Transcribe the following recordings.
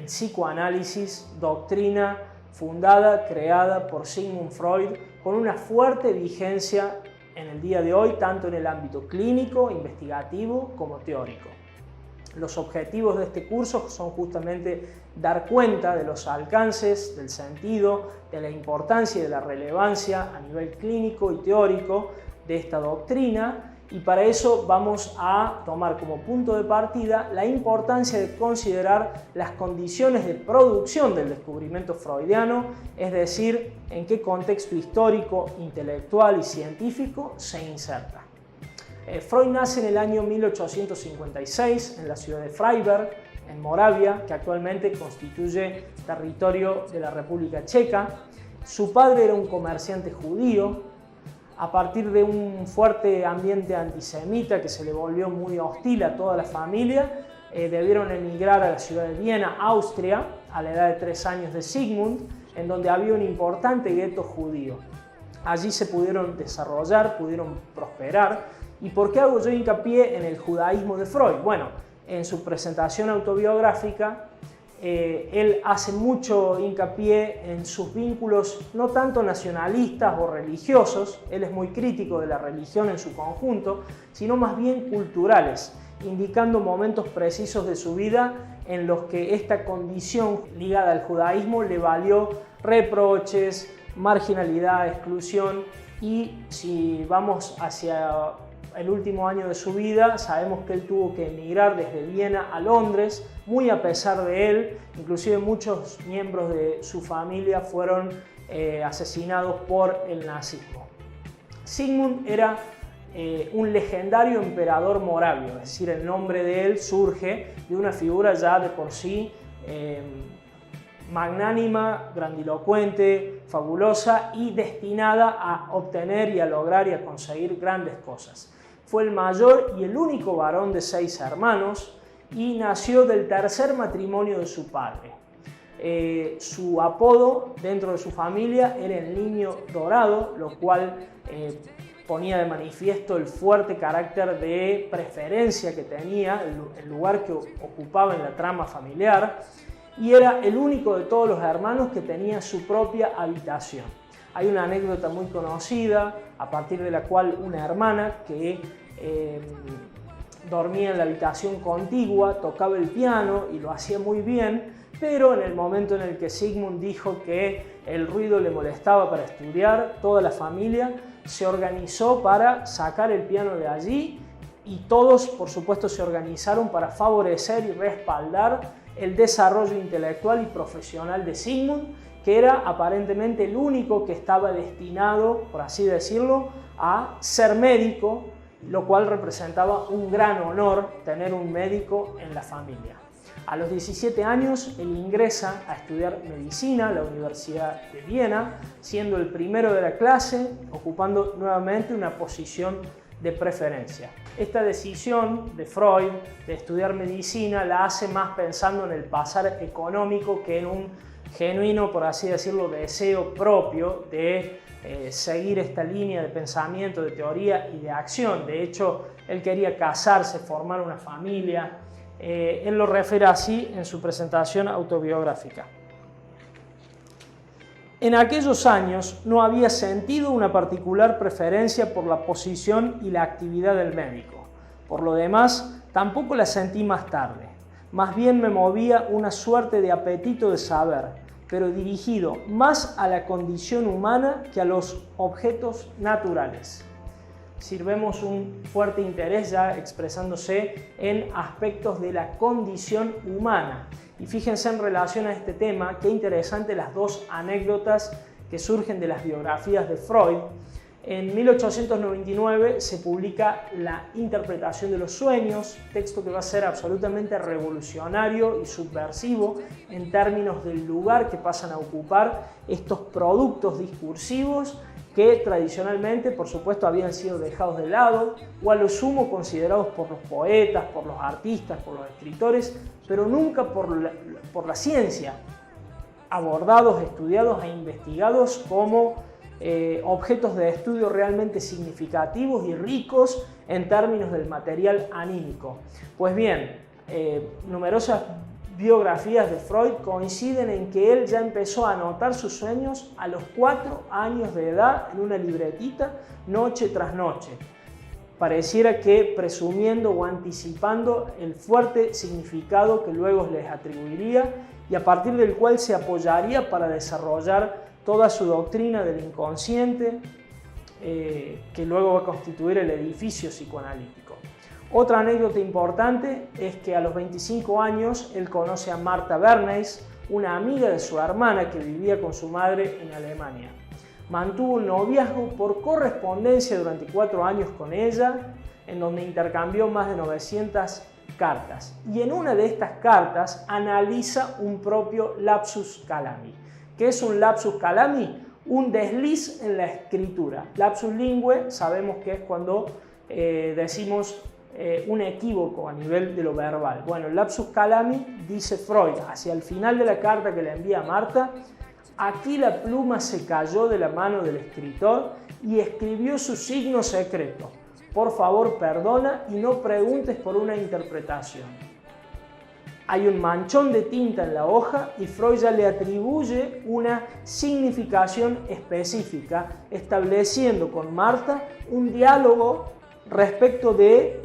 el psicoanálisis, doctrina fundada, creada por Sigmund Freud, con una fuerte vigencia en el día de hoy, tanto en el ámbito clínico, investigativo, como teórico. Los objetivos de este curso son justamente dar cuenta de los alcances, del sentido, de la importancia y de la relevancia a nivel clínico y teórico de esta doctrina, y para eso vamos a tomar como punto de partida la importancia de considerar las condiciones de producción del descubrimiento freudiano, es decir, en qué contexto histórico, intelectual y científico se inserta. Freud nace en el año 1856 en la ciudad de Freiberg, en Moravia, que actualmente constituye territorio de la República Checa. Su padre era un comerciante judío. A partir de un fuerte ambiente antisemita que se le volvió muy hostil a toda la familia, debieron emigrar a la ciudad de Viena, Austria, a la edad de 3 años de Sigmund, en donde había un importante gueto judío. Allí se pudieron desarrollar, pudieron prosperar. ¿Y por qué hago yo hincapié en el judaísmo de Freud? Bueno, en su presentación autobiográfica, él hace mucho hincapié en sus vínculos no tanto nacionalistas o religiosos, él es muy crítico de la religión en su conjunto, sino más bien culturales, indicando momentos precisos de su vida en los que esta condición ligada al judaísmo le valió reproches, marginalidad, exclusión, y si vamos hacia el último año de su vida, sabemos que él tuvo que emigrar desde Viena a Londres, muy a pesar de él, inclusive muchos miembros de su familia fueron asesinados por el nazismo. Sigmund era un legendario emperador moravio, es decir, el nombre de él surge de una figura ya de por sí magnánima, grandilocuente, fabulosa y destinada a obtener y a lograr y a conseguir grandes cosas. Fue el mayor y el único varón de 6 hermanos y nació del tercer matrimonio de su padre. Su apodo dentro de su familia era el Niño Dorado, lo cual ponía de manifiesto el fuerte carácter de preferencia que tenía, el lugar que ocupaba en la trama familiar, y era el único de todos los hermanos que tenía su propia habitación. Hay una anécdota muy conocida, a partir de la cual una hermana que dormía en la habitación contigua, tocaba el piano y lo hacía muy bien, pero en el momento en el que Sigmund dijo que el ruido le molestaba para estudiar, toda la familia se organizó para sacar el piano de allí, y todos, por supuesto, se organizaron para favorecer y respaldar el desarrollo intelectual y profesional de Sigmund, que era aparentemente el único que estaba destinado, por así decirlo, a ser médico, lo cual representaba un gran honor tener un médico en la familia. A los 17 años, él ingresa a estudiar medicina a la Universidad de Viena, siendo el primero de la clase, ocupando nuevamente una posición de preferencia. Esta decisión de Freud de estudiar medicina la hace más pensando en el pasar económico que en un genuino, por así decirlo, deseo propio de seguir esta línea de pensamiento, de teoría y de acción. De hecho, él quería casarse, formar una familia. Él lo refiere así en su presentación autobiográfica. En aquellos años no había sentido una particular preferencia por la posición y la actividad del médico. Por lo demás, tampoco la sentí más tarde. Más bien me movía una suerte de apetito de saber, pero dirigido más a la condición humana que a los objetos naturales. Vemos un fuerte interés ya expresándose en aspectos de la condición humana. Y fíjense en relación a este tema, qué interesante las dos anécdotas que surgen de las biografías de Freud. En 1899 se publica La interpretación de los sueños, texto que va a ser absolutamente revolucionario y subversivo en términos del lugar que pasan a ocupar estos productos discursivos que tradicionalmente, por supuesto, habían sido dejados de lado o a lo sumo considerados por los poetas, por los artistas, por los escritores, pero nunca por la ciencia, abordados, estudiados e investigados como objetos de estudio realmente significativos y ricos en términos del material anímico. Pues bien, numerosas biografías de Freud coinciden en que él ya empezó a anotar sus sueños a los 4 años de edad en una libretita, noche tras noche. Pareciera que presumiendo o anticipando el fuerte significado que luego les atribuiría y a partir del cual se apoyaría para desarrollar toda su doctrina del inconsciente, que luego va a constituir el edificio psicoanalítico. Otra anécdota importante es que a los 25 años él conoce a Martha Bernays, una amiga de su hermana que vivía con su madre en Alemania. Mantuvo un noviazgo por correspondencia durante 4 años con ella, en donde intercambió más de 900 cartas. Y en una de estas cartas analiza un propio lapsus calami. ¿Qué es un lapsus calami? Un desliz en la escritura. Lapsus lingue sabemos que es cuando decimos un equívoco a nivel de lo verbal. Bueno, el lapsus calami, dice Freud, hacia el final de la carta que le envía a Marta, aquí la pluma se cayó de la mano del escritor y escribió su signo secreto. Por favor, perdona y no preguntes por una interpretación. Hay un manchón de tinta en la hoja y Freud ya le atribuye una significación específica, estableciendo con Marta un diálogo respecto de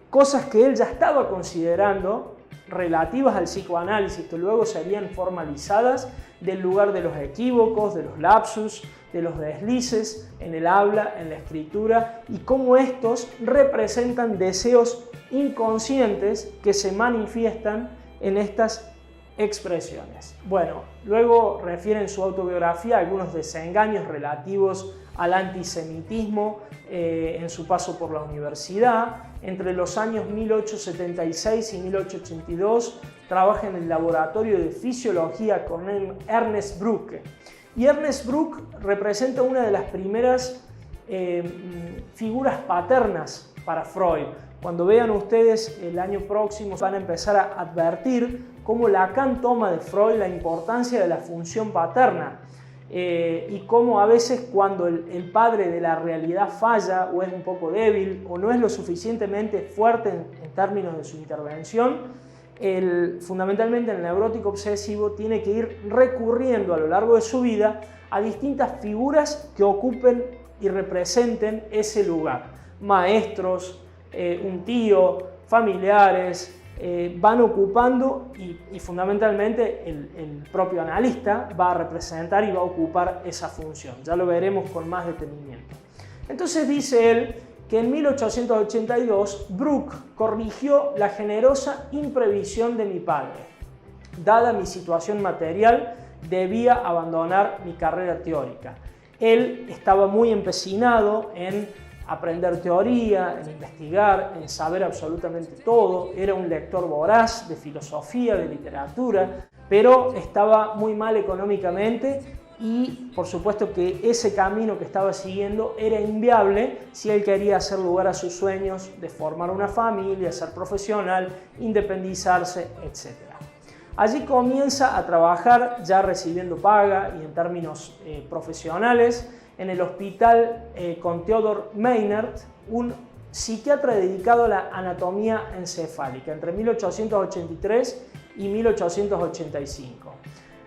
cosas que él ya estaba considerando relativas al psicoanálisis, que luego serían formalizadas, del lugar de los equívocos, de los lapsus, de los deslices en el habla, en la escritura, y cómo estos representan deseos inconscientes que se manifiestan en estas expresiones. Bueno, luego refiere en su autobiografía algunos desengaños relativos al antisemitismo en su paso por la universidad. Entre los años 1876 y 1882 trabaja en el laboratorio de fisiología con Ernest Bruck. Y Ernest Bruck representa una de las primeras figuras paternas para Freud. Cuando vean ustedes el año próximo van a empezar a advertir cómo Lacan toma de Freud la importancia de la función paterna y cómo a veces cuando el padre de la realidad falla o es un poco débil o no es lo suficientemente fuerte en términos de su intervención, fundamentalmente el neurótico obsesivo tiene que ir recurriendo a lo largo de su vida a distintas figuras que ocupen y representen ese lugar. Maestros, un tío, familiares, van ocupando y fundamentalmente el propio analista va a representar y va a ocupar esa función. Ya lo veremos con más detenimiento. Entonces dice él que en 1882 Bruck corrigió la generosa imprevisión de mi padre. Dada mi situación material, debía abandonar mi carrera teórica. Él estaba muy empecinado en aprender teoría, en investigar, en saber absolutamente todo. Era un lector voraz de filosofía, de literatura, pero estaba muy mal económicamente y por supuesto que ese camino que estaba siguiendo era inviable si él quería hacer lugar a sus sueños de formar una familia, ser profesional, independizarse, etc. Allí comienza a trabajar ya recibiendo paga y en términos profesionales en el hospital con Theodor Meinert, un psiquiatra dedicado a la anatomía encefálica, entre 1883 y 1885.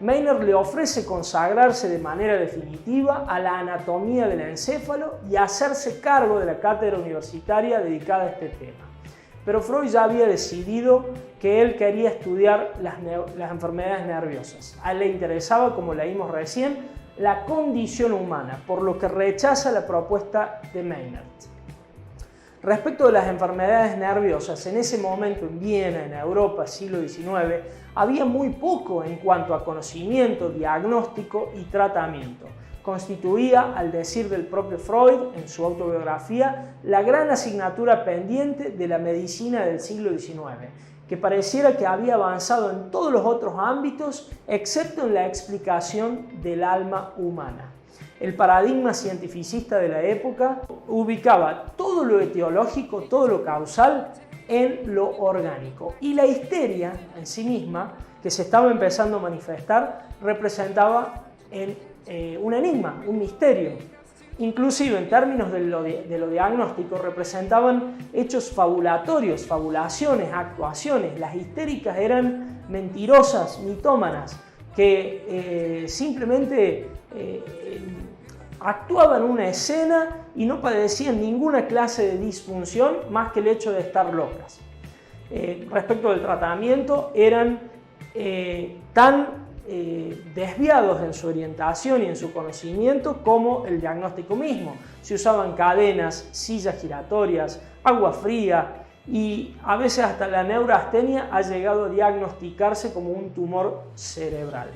Meinert le ofrece consagrarse de manera definitiva a la anatomía del encéfalo y hacerse cargo de la cátedra universitaria dedicada a este tema. Pero Freud ya había decidido que él quería estudiar las enfermedades nerviosas. A él le interesaba, como leímos recién, la condición humana, por lo que rechaza la propuesta de Meinert. Respecto de las enfermedades nerviosas, en ese momento en Viena, en Europa, siglo XIX, había muy poco en cuanto a conocimiento, diagnóstico y tratamiento. Constituía, al decir del propio Freud en su autobiografía, la gran asignatura pendiente de la medicina del siglo XIX, que pareciera que había avanzado en todos los otros ámbitos, excepto en la explicación del alma humana. El paradigma cientificista de la época ubicaba todo lo etiológico, todo lo causal, en lo orgánico. Y la histeria en sí misma, que se estaba empezando a manifestar, representaba un enigma, un misterio. Inclusive en términos de lo diagnóstico representaban hechos fabulatorios, fabulaciones, actuaciones. Las histéricas eran mentirosas, mitómanas, que simplemente actuaban una escena y no padecían ninguna clase de disfunción más que el hecho de estar locas. Respecto del tratamiento, eran tan desviados en su orientación y en su conocimiento como el diagnóstico mismo. Se usaban cadenas, sillas giratorias, agua fría y a veces hasta la neurastenia ha llegado a diagnosticarse como un tumor cerebral.